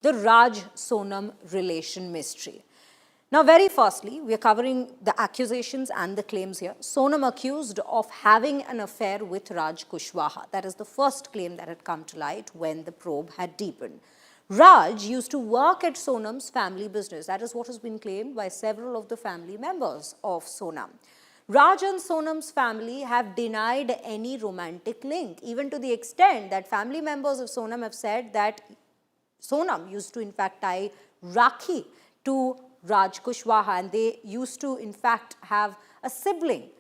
the Raj-Sonam relation mystery. Now, very firstly, we are covering the accusations and the claims here. Sonam accused of having an affair with Raj Kushwaha. That is the first claim that had come to light when the probe had deepened. Raj used to work at Sonam's family business. That is what has been claimed by several of the family members of Sonam. Raj and Sonam's family have denied any romantic link, even to the extent that family members of Sonam have said that Sonam used to in fact tie Rakhi to Raj Kushwaha, and they used to in fact have a sibling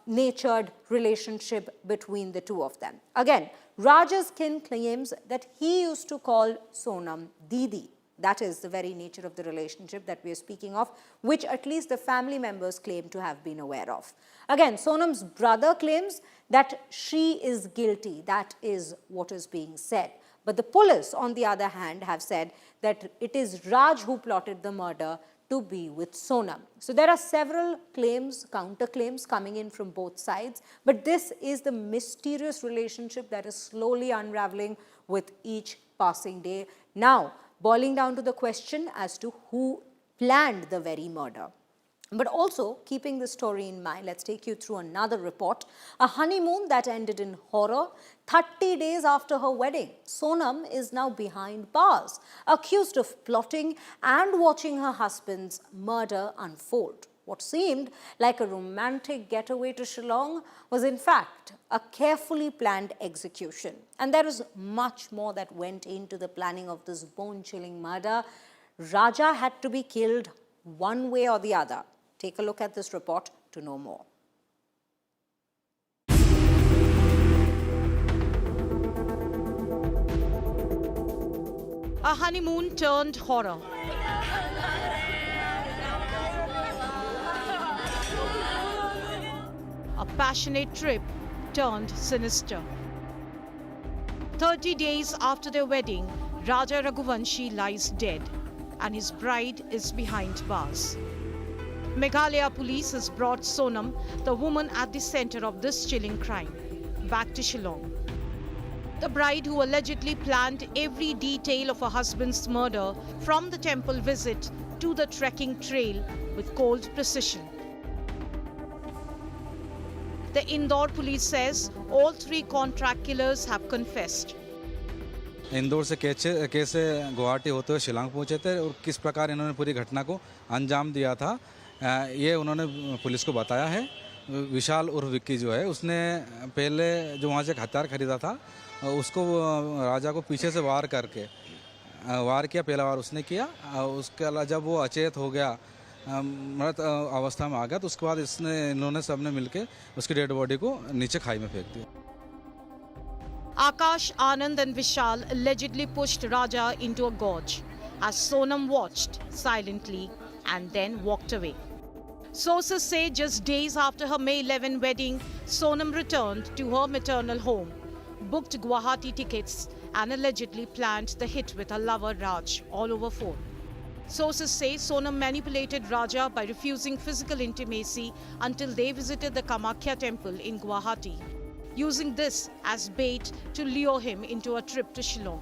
natured relationship between the two of them. Again, Raj's kin claims that he used to call Sonam Didi. That is the very nature of the relationship that we are speaking of, which at least the family members claim to have been aware of. Again, Sonam's brother claims that she is guilty. That is what is being said. But the police, on the other hand, have said that it is Raj who plotted the murder to be with Sonam. So there are several claims, counterclaims coming in from both sides, but this is the mysterious relationship that is slowly unraveling with each passing day. Now, boiling down to the question as to who planned the very murder. But also, keeping the story in mind, let's take you through another report. A honeymoon that ended in horror. 30 days after her wedding, Sonam is now behind bars, accused of plotting and watching her husband's murder unfold. What seemed like a romantic getaway to Shillong was in fact a carefully planned execution. And there is much more that went into the planning of this bone-chilling murder. Raja had to be killed one way or the other. Take a look at this report to know more. A honeymoon turned horror. A passionate trip turned sinister. 30 days after their wedding, Raja Raghuvanshi lies dead and his bride is behind bars. Meghalaya police has brought Sonam, the woman at the center of this chilling crime, back to Shillong. The bride who allegedly planned every detail of her husband's murder, from the temple visit to the trekking trail, with cold precision. The Indore police says all three contract killers have confessed. Indore से कैसे गुवाहाटी होते हुए शिलांग पहुंचे थे और किस प्रकार इन्होंने पूरी घटना को अंजाम दिया था, ये उन्होंने पुलिस को बताया है। विशाल उर्फ विक्की जो है, उसने पहले जो वहाँ से एक हथियार खरीदा था, उसको राजा को पीछे से वार किया। पहला वार उसने किया। उसके अलावा जब वो अचेत हो गया, मृत अवस्था में आ गया, तो उसके बाद इन्होंने सबने मिलके उसकी डेड बॉडी को नीचे खाई में फेंक दिया। Akash, Anand and Vishal allegedly pushed Raja into a gorge as Sonam watched silently and then walked away. Sources say just days after her May 11 wedding, Sonam returned to her maternal home, booked Guwahati tickets and allegedly planned the hit with her lover Raj all over phone. Sources say Sonam manipulated Raja by refusing physical intimacy until they visited the Kamakhya temple in Guwahati, using this as bait to lure him into a trip to Shillong.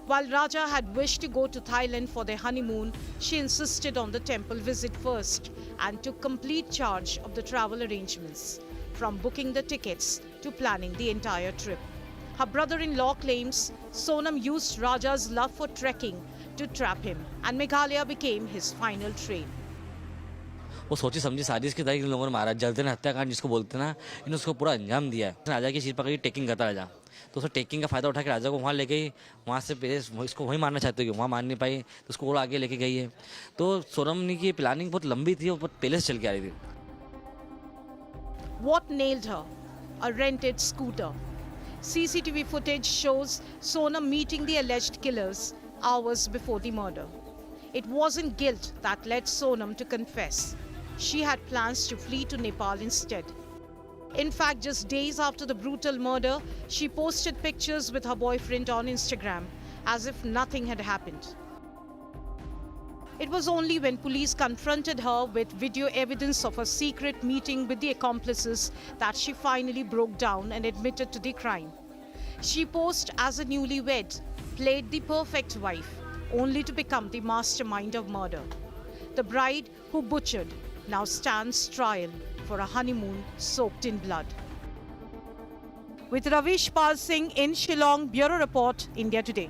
While Raja had wished to go to Thailand for their honeymoon, she insisted on the temple visit first and took complete charge of the travel arrangements, from booking the tickets to planning the entire trip. Her brother-in-law claims Sonam used Raja's love for trekking to trap him, and Meghalaya became his final train. वो सोची समझी साजिश की तरह इन लोगों ने मारा। जलते हत्याकांड जिसको बोलते हैं ना, इन्होंने उसको पूरा अंजाम दिया है। राजा की शीर पकड़ी टेकिंग करता राजा, तो उसको टेकिंग का फायदा उठा के राजा को वहाँ ले गई। वहाँ से इसको वहीं मारना चाहते हो, वहाँ मार नहीं पाई, तो उसको और आगे लेके गई है। तो सोनम की प्लानिंग बहुत लंबी थी और बहुत पहले से चल के आ रही थी। What nailed her? A rented scooter. CCTV footage shows Sonam meeting the alleged killers hours before the murder. It wasn't guilt that led Sonam to confess. She had plans to flee to Nepal instead. In fact, just days after the brutal murder, she posted pictures with her boyfriend on Instagram as if nothing had happened. It was only when police confronted her with video evidence of a secret meeting with the accomplices that she finally broke down and admitted to the crime. She posed as a newlywed, played the perfect wife, only to become the mastermind of murder. The bride who butchered now stands trial for a honeymoon soaked in blood. With Ravish Pal Singh in Shillong, Bureau Report, India Today.